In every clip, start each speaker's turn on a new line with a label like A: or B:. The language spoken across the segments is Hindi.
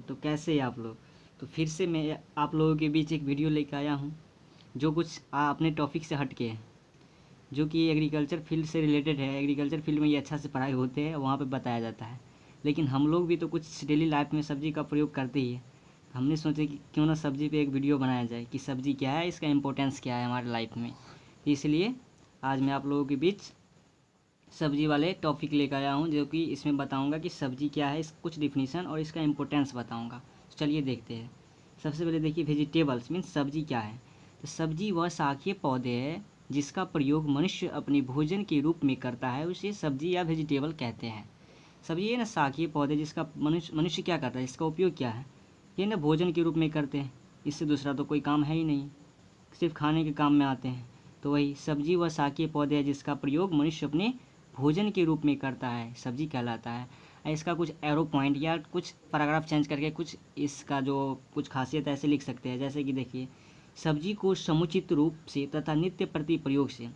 A: तो कैसे हैं आप लोग। तो फिर से मैं आप लोगों के बीच एक वीडियो लेकर आया हूँ जो कुछ अपने टॉपिक से हट के है, जो कि एग्रीकल्चर फील्ड से रिलेटेड है। एग्रीकल्चर फील्ड में ये अच्छा से पढ़ाई होते हैं, वहाँ पे बताया जाता है। लेकिन हम लोग भी तो कुछ डेली लाइफ में सब्ज़ी का प्रयोग करते ही है। हमने सोचा कि क्यों ना सब्ज़ी पे एक वीडियो बनाया जाए कि सब्ज़ी क्या है, इसका इम्पोर्टेंस क्या है हमारे लाइफ में। इसलिए आज मैं आप लोगों के बीच सब्ज़ी वाले टॉपिक लेकर आया हूँ, जो कि इसमें बताऊँगा कि सब्ज़ी क्या है, इस कुछ डिफिनीसन और इसका इम्पोर्टेंस बताऊँगा। चलिए देखते हैं। सबसे पहले देखिए, वेजिटेबल्स मीन्स सब्ज़ी क्या है। तो सब्ज़ी वह शाकीय पौधे है जिसका प्रयोग मनुष्य अपने भोजन के रूप में करता है, उसे सब्ज़ी या वेजिटेबल कहते हैं। सब्ज़ी है ना शाकीय पौधे जिसका मनुष्य क्या करता है, इसका उपयोग क्या है, ये ना भोजन के रूप में करते हैं। इससे दूसरा तो कोई काम है ही नहीं, सिर्फ खाने के काम में आते हैं। तो वही सब्ज़ी व शाकीय पौधे है जिसका प्रयोग मनुष्य अपने भोजन के रूप में करता है, सब्ज़ी कहलाता है। इसका कुछ एरो पॉइंट या कुछ पैराग्राफ चेंज करके कुछ इसका जो कुछ खासियत ऐसे लिख सकते हैं, जैसे कि देखिए, सब्जी को समुचित रूप से तथा नित्य प्रति प्रयोग से।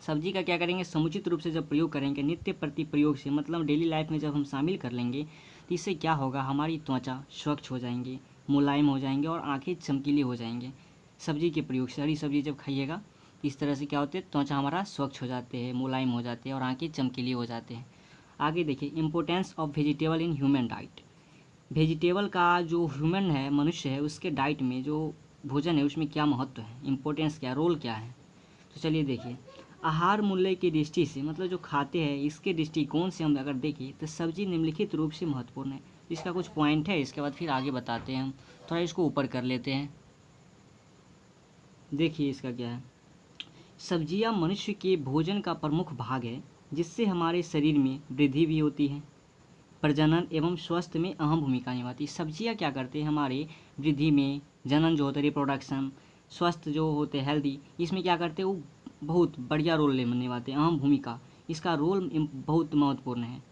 A: सब्जी का क्या करेंगे, समुचित रूप से जब प्रयोग करेंगे, नित्य प्रति प्रयोग से मतलब डेली लाइफ में जब हम शामिल कर लेंगे, तो इससे क्या होगा, हमारी त्वचा स्वच्छ हो जाएंगी, मुलायम हो जाएंगे और आँखें चमकीली हो जाएंगे। सब्जी के प्रयोग से, हरी सब्जी जब खाइएगा इस तरह से क्या होते हैं, त्वचा हमारा स्वच्छ हो जाते हैं, मुलायम हो जाते हैं और आँखें चमकीली हो जाते हैं। आगे देखिए, importance of vegetable in human diet. Vegetable का जो ह्यूमन है, मनुष्य है, उसके डाइट में जो भोजन है उसमें क्या महत्व है, इम्पोर्टेंस क्या, रोल क्या है। तो चलिए देखिए, आहार मूल्य की दृष्टि से मतलब जो खाते हैं इसके दृष्टिकोण से हम अगर देखें तो सब्जी निम्नलिखित रूप से महत्वपूर्ण है। इसका कुछ पॉइंट है, इसके बाद फिर आगे बताते हैं हम। थोड़ा इसको ऊपर कर लेते हैं। देखिए इसका क्या है, सब्जियां मनुष्य के भोजन का प्रमुख भाग है जिससे हमारे शरीर में वृद्धि भी होती है, प्रजनन एवं स्वास्थ्य में अहम भूमिका निभाती है। सब्जियां क्या करते हैं, हमारे वृद्धि में, जनन जो होता है रिप्रोडक्शन, स्वास्थ्य जो होते हैं हेल्दी, इसमें क्या करते हैं वो बहुत बढ़िया रोल निभाते हैं, अहम भूमिका। इसका रोल बहुत महत्वपूर्ण है।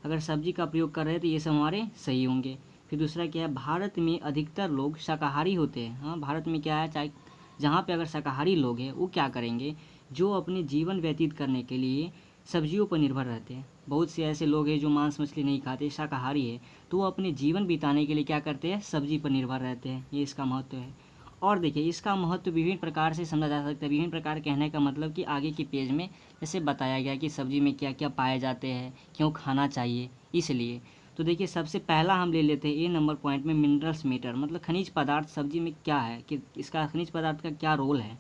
A: अगर सब्जी का प्रयोग कर रहे हैं तो ये सब हमारे सही होंगे। फिर दूसरा क्या है, भारत में अधिकतर लोग शाकाहारी होते हैं। हाँ, भारत में क्या है, चाहे जहाँ पे अगर शाकाहारी लोग हैं वो क्या करेंगे, जो अपने जीवन व्यतीत करने के लिए सब्जियों पर निर्भर रहते हैं। बहुत से ऐसे लोग हैं जो मांस मछली नहीं खाते, शाकाहारी है, तो वो अपने जीवन बिताने के लिए क्या करते हैं, सब्जी पर निर्भर रहते हैं। ये इसका महत्व है। और देखिए, इसका महत्व विभिन्न प्रकार से समझा जा सकता है। विभिन्न प्रकार कहने का मतलब कि आगे के पेज में जैसे बताया गया कि सब्जी में क्या क्या पाए जाते हैं, क्यों खाना चाहिए, इसलिए। तो देखिए, सबसे पहला हम ले लेते हैं ए नंबर पॉइंट में, मिनरल्स मैटर, मतलब खनिज पदार्थ सब्जी में क्या है, कि इसका खनिज पदार्थ का क्या रोल है।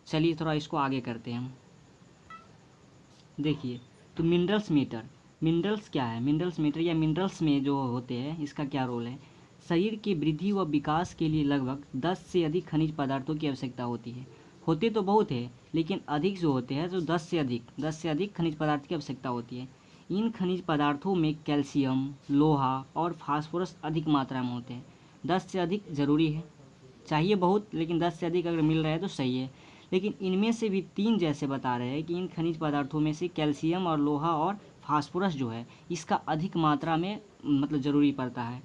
A: चलिए थोड़ा इसको आगे करते हैं हम। देखिए, तो मिनरल्स मीटर, मिनरल्स क्या है, मिनरल्स मीटर या मिनरल्स में जो होते हैं इसका क्या रोल है। शरीर की वृद्धि व विकास के लिए लगभग 10 से अधिक खनिज पदार्थों की आवश्यकता होती है। होते तो बहुत है, लेकिन अधिक जो होते हैं तो 10 से अधिक खनिज पदार्थ की आवश्यकता होती है। इन खनिज पदार्थों में कैल्शियम, लोहा और फास्फोरस अधिक मात्रा में होते हैं। 10 से अधिक ज़रूरी है, चाहिए बहुत, लेकिन 10 से अधिक अगर मिल रहा है तो सही है। लेकिन इनमें से भी 3 जैसे बता रहे हैं कि इन खनिज पदार्थों में से कैल्शियम और लोहा और फास्फोरस जो है इसका अधिक मात्रा में मतलब ज़रूरी पड़ता है।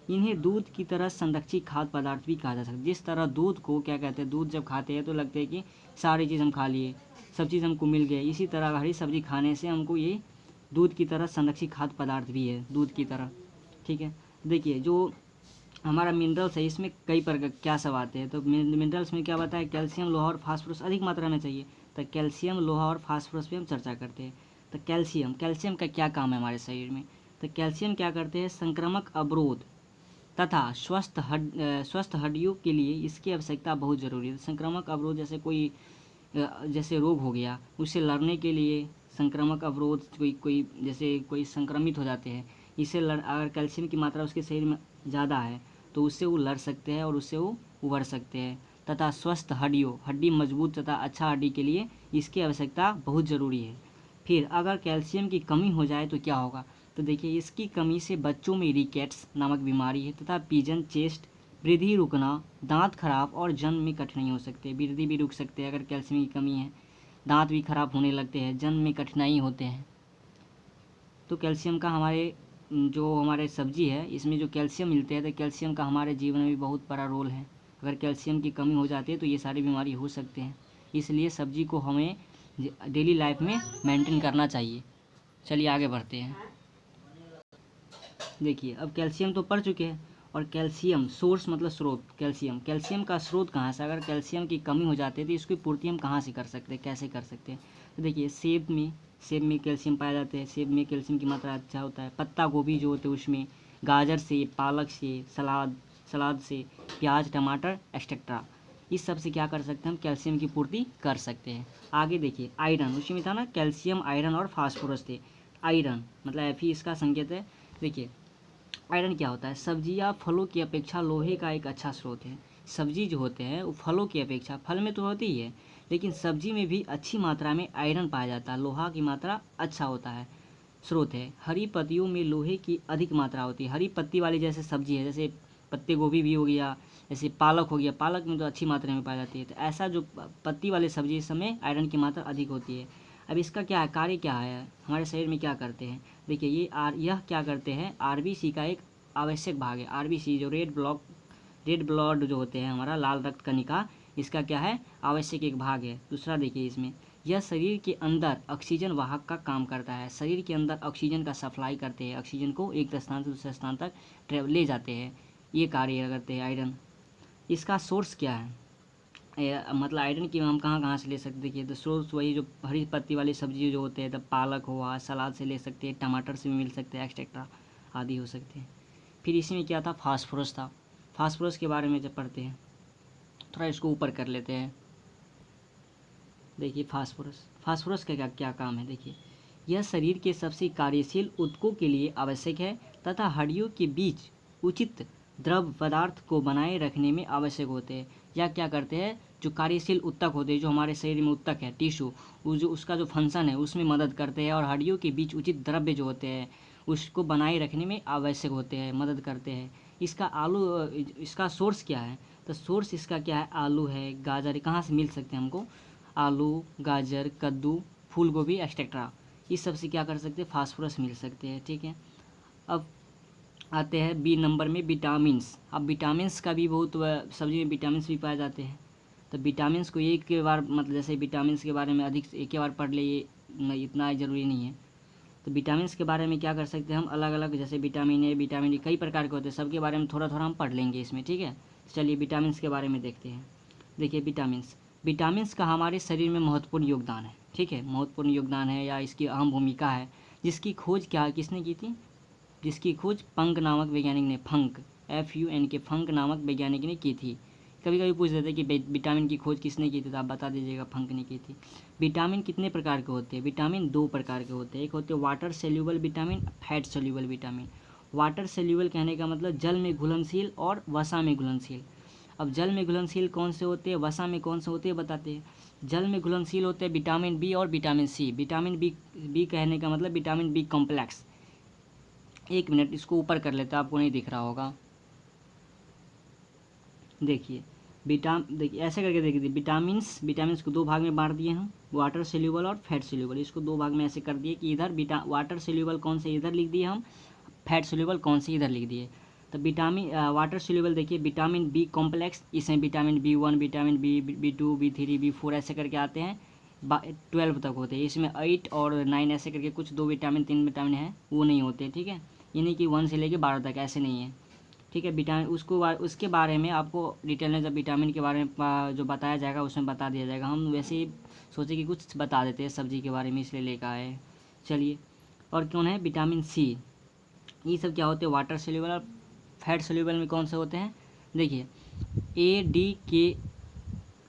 A: इन्हें दूध की तरह संरक्षित खाद्य पदार्थ भी कहा जा सकता है। जिस तरह दूध को क्या कहते हैं, दूध जब खाते हैं तो लगते हैं कि सारी चीज़ हम खा लिए, सब चीज़ हमको मिल गई, इसी तरह हरी सब्जी खाने से हमको ये दूध की तरह संरक्षित खाद्य पदार्थ भी है, दूध की तरह। ठीक है, देखिए जो हमारा मिनरल्स है इसमें कई प्रकार क्या सब आते हैं। तो मिनरल्स में क्या बताया, कैल्शियम, लोहा और फास्फोरस अधिक मात्रा में चाहिए। तो कैल्शियम, लोहा और फास्फोरस पे हम चर्चा करते हैं। तो कैल्शियम, कैल्शियम का क्या काम है हमारे शरीर में। तो कैल्शियम क्या करते हैं, संक्रामक अवरोध तथा स्वस्थ हड्डियों के लिए इसकी आवश्यकता बहुत ज़रूरी है। संक्रामक अवरोध जैसे कोई जैसे रोग हो गया, उससे लड़ने के लिए संक्रामक अवरोध, कोई जैसे कोई संक्रमित हो जाते हैं, इससे अगर कैल्शियम की मात्रा उसके शरीर में ज़्यादा है तो उससे वो लड़ सकते हैं और उससे वो उबर सकते हैं। तथा स्वस्थ हड्डी मजबूत तथा अच्छा हड्डी के लिए इसकी आवश्यकता बहुत ज़रूरी है। फिर अगर कैल्शियम की कमी हो जाए तो क्या होगा, तो देखिए इसकी कमी से बच्चों में रिकेट्स नामक बीमारी है तथा पिजन चेस्ट, वृद्धि रुकना, दांत खराब और जन्म में कठिनाई हो सकती है। वृद्धि भी रुक सकते हैं अगर कैल्शियम की कमी है, दांत भी खराब होने लगते हैं, जन्म में कठिनाई होते हैं। तो कैल्शियम का हमारे जो हमारे सब्जी है इसमें जो कैल्शियम मिलते हैं, तो कैल्शियम का हमारे जीवन में भी बहुत बड़ा रोल है। अगर कैल्शियम की कमी हो जाती है तो ये सारी बीमारी हो सकते हैं। इसलिए सब्जी को हमें डेली लाइफ में मेंटेन करना चाहिए। चलिए आगे बढ़ते हैं। देखिए, अब कैल्शियम तो पढ़ चुके हैं, और कैल्शियम सोर्स मतलब स्रोत, कैल्शियम का स्रोत कहाँ से, अगर कैल्शियम की कमी हो जाती है तो इसकी पूर्ति हम कहाँ से कर सकते हैं, कैसे कर सकते हैं। तो देखिए सेब में कैल्शियम पाए जाते हैं, सेब में कैल्शियम की मात्रा अच्छा होता है। पत्ता गोभी जो होते हैं उसमें, गाजर से, पालक से, सलाद से, प्याज, टमाटर एक्सेट्रा, इस सब से क्या कर सकते हैं हम, कैल्शियम की पूर्ति कर सकते हैं। आगे देखिए आयरन, उसी में था ना कैल्शियम, आयरन और फास्फोरस थे। आयरन मतलब Fe इसका संकेत है। देखिए आयरन क्या होता है, सब्जी या फलों की अपेक्षा लोहे का एक अच्छा स्रोत है। सब्जी जो होते हैं वो फलों की अपेक्षा, फल में तो होती ही है लेकिन सब्जी में भी अच्छी मात्रा में आयरन पाया जाता है, लोहा की मात्रा अच्छा होता है, स्रोत है। हरी पत्तियों में लोहे की अधिक मात्रा होती है। हरी पत्ती वाली जैसे सब्जी है, जैसे पत्ते गोभी भी हो गया, जैसे पालक हो गया, पालक में तो अच्छी मात्रा में पाई जाती है। तो ऐसा जो पत्ती वाली सब्जी, इस समय आयरन की मात्रा अधिक होती है। अब इसका क्या है, कार्य क्या है, हमारे शरीर में क्या करते हैं। देखिए यह क्या करते हैं, आरबीसी का एक आवश्यक भाग है। आरबीसी जो रेड ब्लड जो होते हैं, हमारा लाल रक्त कणिका, इसका क्या है, आवश्यक एक भाग है। दूसरा देखिए इसमें, यह शरीर के अंदर ऑक्सीजन वाहक का काम करता है। शरीर के अंदर ऑक्सीजन का सप्लाई करते हैं, ऑक्सीजन को एक स्थान से दूसरे स्थान तक ले जाते हैं, ये कार्य करते हैं आयरन। इसका सोर्स क्या है, मतलब आयरन की हम कहाँ कहाँ से ले सकते हैं। देखिए तो सोर्स वही जो हरी पत्ती वाली सब्जी जो होते हैं, तो पालक हुआ, सलाद से ले सकते हैं, टमाटर से भी मिल सकते हैं, एक्सेट्रा आदि हो सकते हैं। फिर इसी में क्या था, फास्फोरस था। फास्फोरस के बारे में जब पढ़ते हैं, थोड़ा इसको ऊपर कर लेते हैं। देखिए फास्फोरस का क्या क्या काम है। देखिए यह शरीर के सबसे कार्यशील ऊतकों के लिए आवश्यक है तथा हड्डियों के बीच उचित द्रव पदार्थ को बनाए रखने में आवश्यक होते हैं। या क्या करते हैं, जो कार्यशील ऊतक होते हैं, जो हमारे शरीर में ऊतक है, टिश्यू, जो उसका जो फंक्शन है उसमें मदद करते हैं, और हड्डियों के बीच उचित द्रव्य जो होते हैं उसको बनाए रखने में आवश्यक होते हैं, मदद करते हैं। इसका सोर्स क्या है, तो सोर्स इसका क्या है, आलू है, गाजर है, कहाँ से मिल सकते हैं हमको, आलू, गाजर, कद्दू, फूल गोभी एक्सेट्रा, इस सब से क्या कर सकते हैं, फास्फोरस मिल सकते हैं। ठीक है, अब आते हैं बी नंबर में विटामिन्स। अब विटामिन्स का भी बहुत सब्जी में विटामिन्स भी पाए जाते हैं। तो विटामिन्स को एक के बार, मतलब जैसे विटामिन्स के बारे में अधिक एक के बार पढ़ ले, ये इतना ज़रूरी नहीं है। तो विटामिन्स के बारे में क्या कर सकते हैं हम, अलग अलग, जैसे विटामिन ए, विटामिन डी, कई प्रकार के होते हैं, सबके बारे में थोड़ा थोड़ा हम पढ़ लेंगे इसमें। ठीक है, चलिए विटामिन्स के बारे में देखते हैं। देखिए विटामिन्स का हमारे शरीर में महत्वपूर्ण योगदान है। ठीक है, महत्वपूर्ण योगदान है या इसकी अहम भूमिका है, जिसकी खोज किसने की थी, जिसकी खोज फंक नामक वैज्ञानिक ने, फंक नामक वैज्ञानिक ने की थी। कभी कभी पूछ देते हैं कि विटामिन की खोज किसने की थी, तो आप बता दीजिएगा फंक ने की थी। विटामिन कितने प्रकार के होते हैं, विटामिन 2 प्रकार के होते हैं। एक होते हैं water soluble vitamin, fat soluble vitamin. Water soluble कहने का मतलब जल में घुलनशील और वसा में घुलनशील। अब जल में घुलनशील कौन से होते हैं, वसा में कौन से होते हैं, बताते हैं। जल में घुलनशील होते हैं विटामिन बी और विटामिन सी। विटामिन बी कहने का मतलब विटामिन बी कॉम्प्लेक्स। एक मिनट इसको ऊपर कर लेते हैं, आपको नहीं दिख रहा होगा। देखिए देखिए ऐसे करके देखिए, विटामिन्स को दो भाग में बांट दिए हम, वाटर सेल्यूबल और फैट सेल्यूबल। इसको दो भाग में ऐसे कर दिए कि इधर वाटर सेल्यूबल कौन से इधर लिख दिए हम, फैट सेल्यूबल कौन से इधर लिख दिए। तो वाटर सेल्यूबल देखिए विटामिन बी कॉम्प्लेक्स, इसमें vitamin B1, vitamin B2, B3, B4 ऐसे करके आते हैं, 12 तक होते हैं। इसमें 8 और 9 ऐसे करके कुछ 2 विटामिन 3 विटामिन है वो नहीं होते। ठीक है, ये नहीं कि 1 से लेके 12 तक, ऐसे नहीं है। ठीक है, विटामिन उसके बारे में आपको डिटेल में जब विटामिन के बारे में जो बताया जाएगा उसमें बता दिया जाएगा। हम वैसे ही सोचे कि कुछ बता देते हैं सब्जी के बारे में, इसलिए लेकर आए। चलिए, और कौन है विटामिन सी, ये सब क्या होते हैं, वाटर सेल्यूबल और फैट सेल्यूबल में कौन से होते हैं। देखिए A D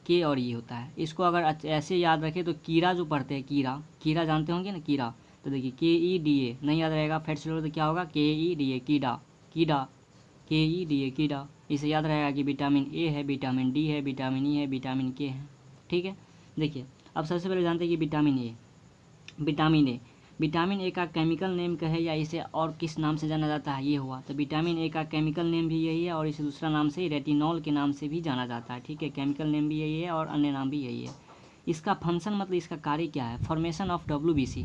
A: K और ये होता है। इसको अगर ऐसे याद रखें तो कीड़ा जो पढ़ते हैं, कीड़ा जानते होंगे ना, कीड़ा, तो देखिए KEDA नहीं याद रहेगा, फैट सेल्यूबल तो क्या होगा, KEDA, कीड़ा, इसे याद रहेगा कि विटामिन ए है, विटामिन डी है, विटामिन ई है, विटामिन के है। ठीक है, देखिए अब सबसे पहले जानते हैं कि विटामिन ए का केमिकल नेम क्या है, या इसे और किस नाम से जाना जाता है, ये हुआ। तो विटामिन ए का केमिकल नेम भी यही है, और इसे दूसरा नाम से रेटिनॉल के नाम से भी जाना जाता है। ठीक है, केमिकल नेम भी यही है और अन्य नाम भी यही है। इसका फंक्शन मतलब इसका कार्य क्या है, फॉर्मेशन ऑफ WBC,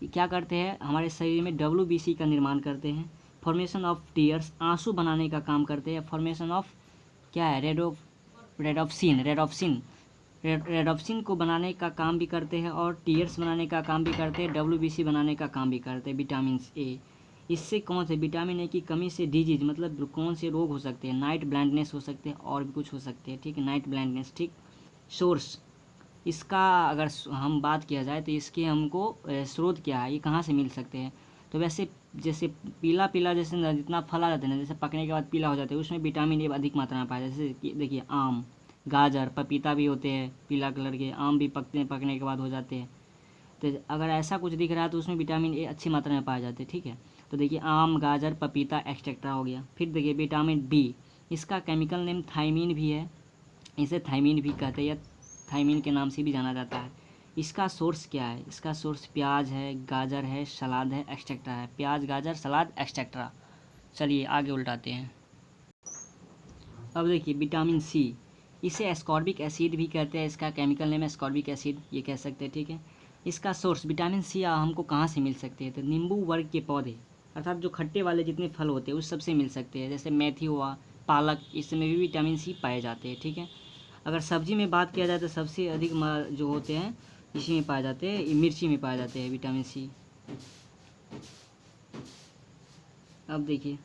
A: क्या करते हैं, हमारे शरीर में WBC का निर्माण करते हैं। फॉर्मेशन ऑफ टीयर्स, आंसू बनाने का काम करते हैं। फॉर्मेशन ऑफ क्या है, रेडोप्सिन को बनाने का काम भी करते हैं, और टीयर्स बनाने का काम भी करते हैं, WBC बनाने का काम भी करते हैं विटामिन ए। इससे कौन से विटामिन ए की कमी से डिजीज मतलब कौन से रोग हो सकते हैं, नाइट ब्लाइंडनेस हो सकते हैं और भी कुछ हो सकते हैं, ठीक है, नाइट ब्लाइंडनेस, ठीक। सोर्स इसका अगर हम बात किया जाए तो इसके हमको स्रोत क्या है, ये कहाँ से मिल सकते हैं। तो वैसे जैसे पीला पीला जैसे जितना फल आ जाते हैं ना, जैसे पकने के बाद पीला हो जाते हैं, उसमें विटामिन ए अधिक मात्रा में पाया जाता है। जैसे देखिए आम, गाजर, पपीता भी होते हैं पीला कलर के, आम भी पकते हैं, पकने के बाद हो जाते हैं। तो अगर ऐसा कुछ दिख रहा है तो उसमें विटामिन ए अच्छी मात्रा में पाए जाते हैं, ठीक है। तो देखिए आम, गाजर, पपीता एक्सेट्रा हो गया। फिर देखिए विटामिन बी, इसका केमिकल नेम थायमीन भी है, इसे थायमीन भी कहते हैं या थायमीन के नाम से भी जाना जाता है। इसका सोर्स क्या है, इसका सोर्स प्याज है, गाजर है, सलाद है, एक्सेट्रा है। प्याज, गाजर, सलाद, एक्सेट्रा। चलिए आगे उल्टाते हैं। अब देखिए विटामिन सी, इसे एस्कॉर्बिक एसिड भी कहते हैं, इसका केमिकल नेम एस्कॉर्बिक एसिड ये कह सकते हैं, ठीक है। इसका सोर्स विटामिन सी हमको कहाँ से मिल सकते हैं, तो नींबू वर्ग के पौधे अर्थात जो खट्टे वाले जितने फल होते हैं उस सबसे मिल सकते हैं। जैसे मेथी हुआ, पालक, इसमें भी विटामिन सी पाए जाते हैं, ठीक है। अगर सब्जी में बात किया जाए तो सबसे अधिक जो होते हैं इसी में पाए जाते हैं, मिर्ची में पाए जाते हैं विटामिन सी। अब देखिए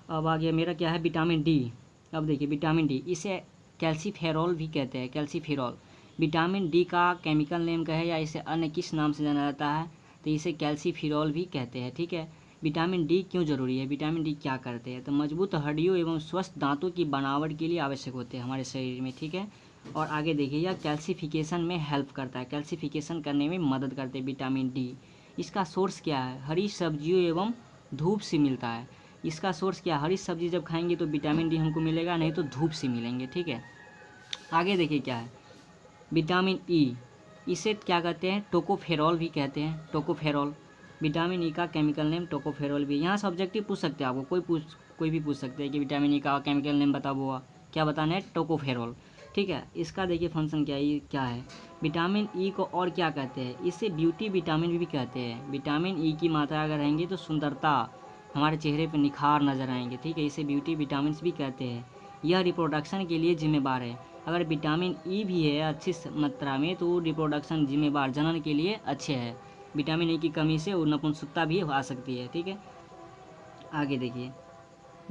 A: अब आ गया मेरा क्या है, विटामिन डी। अब देखिए विटामिन डी, इसे कैल्सीफेरॉल भी कहते हैं, कैल्सीफेरॉल। विटामिन डी का केमिकल नेम का है या इसे अन्य किस नाम से जाना जाता है, तो इसे कैल्सीफेरॉल भी कहते हैं, ठीक है। विटामिन डी क्यों ज़रूरी है, विटामिन डी क्या करते हैं, तो मजबूत हड्डियों एवं स्वस्थ दांतों की बनावट के लिए आवश्यक होते हैं हमारे शरीर में, ठीक है। और आगे देखिए यह कैल्सीफिकेशन में हेल्प करता है, कैल्सीफिकेशन करने में मदद करते हैं विटामिन डी। इसका सोर्स क्या है, हरी सब्जियों एवं धूप से मिलता है। इसका सोर्स क्या, हरी सब्जी जब खाएंगे तो विटामिन डी हमको मिलेगा, नहीं तो धूप से मिलेंगे, ठीक है। आगे देखिए क्या है, विटामिन ई, इसे क्या कहते हैं, टोकोफेरॉल भी कहते हैं, टोकोफेरॉल। विटामिन ई का केमिकल नेम टोकोफेरॉल भी। यहाँ से ऑब्जेक्टिव पूछ सकते हैं आपको, कोई भी पूछ सकते हैं कि विटामिन ई का केमिकल नेम बता, हुआ क्या बताना है, टोकोफेरॉल, ठीक है। इसका देखिए फंक्शन क्या है, ये क्या है, विटामिन ई को और क्या कहते हैं, इसे ब्यूटी विटामिन भी कहते हैं। विटामिन ई की मात्रा अगर रहेंगी तो सुंदरता, हमारे चेहरे पर निखार नजर आएंगे, ठीक है, इसे ब्यूटी विटामिन भी कहते हैं। यह रिप्रोडक्शन के लिए जिम्मेदार है। अगर विटामिन ई भी है अच्छी मात्रा में तो रिप्रोडक्शन जिम्मेदार, जनन के लिए अच्छे है। विटामिन ई की कमी से नपुंसकता भी आ सकती है, ठीक है। आगे देखिए,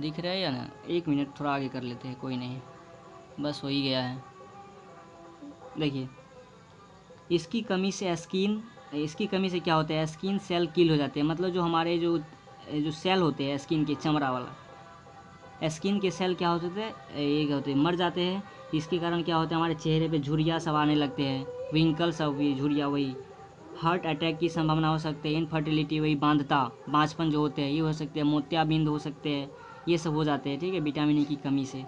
A: दिख रहा है या ना, एक मिनट थोड़ा आगे कर लेते हैं, कोई नहीं, बस हो ही गया है। देखिए इसकी कमी से इसकी कमी से क्या होता है, स्किन सेल किल हो जाते हैं, मतलब जो हमारे जो सेल होते हैं स्किन के, चमड़ा वाला स्किन के सेल क्या होते थे, ये होते मर जाते हैं। इसके कारण क्या होता है, हमारे चेहरे पे झुर्रियाँ सब आने लगते हैं, विंकल सब, भी झुर्रियाँ, वही हार्ट अटैक की संभावना हो सकती है, इनफर्टिलिटी, वही बांझपन जो होते हैं ये हो सकते हैं, मोतियाबिंद हो सकते हैं, ये सब हो जाते हैं, ठीक है, विटामिन ई की कमी से।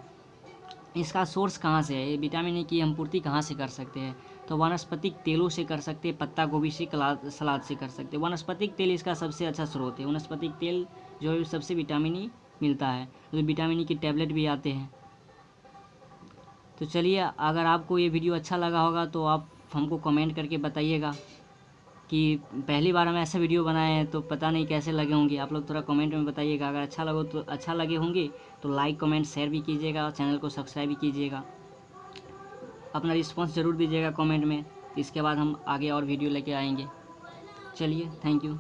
A: इसका सोर्स कहाँ से है, विटामिन ई की हम पूर्ति कहाँ से कर सकते हैं, तो वनस्पतिक तेलों से कर सकते हैं, पत्ता गोभी से, सलाद से कर सकते हैं। वनस्पतिक तेल इसका सबसे अच्छा स्रोत है, वनस्पतिक तेल जो है सबसे विटामिन ई मिलता है, तो विटामिन ई की टैबलेट भी आते हैं। तो चलिए अगर आपको ये वीडियो अच्छा लगा होगा तो आप हमको कमेंट करके बताइएगा कि पहली बार हम ऐसा वीडियो बनाए हैं तो पता नहीं कैसे लगे होंगे, आप लोग थोड़ा कमेंट में बताइएगा। अगर अच्छा लगे होंगे तो लाइक कमेंट शेयर भी कीजिएगा और चैनल को सब्सक्राइब भी कीजिएगा। अपना रिस्पांस ज़रूर दीजिएगा कमेंट में, इसके बाद हम आगे और वीडियो लेके आएंगे। चलिए थैंक यू।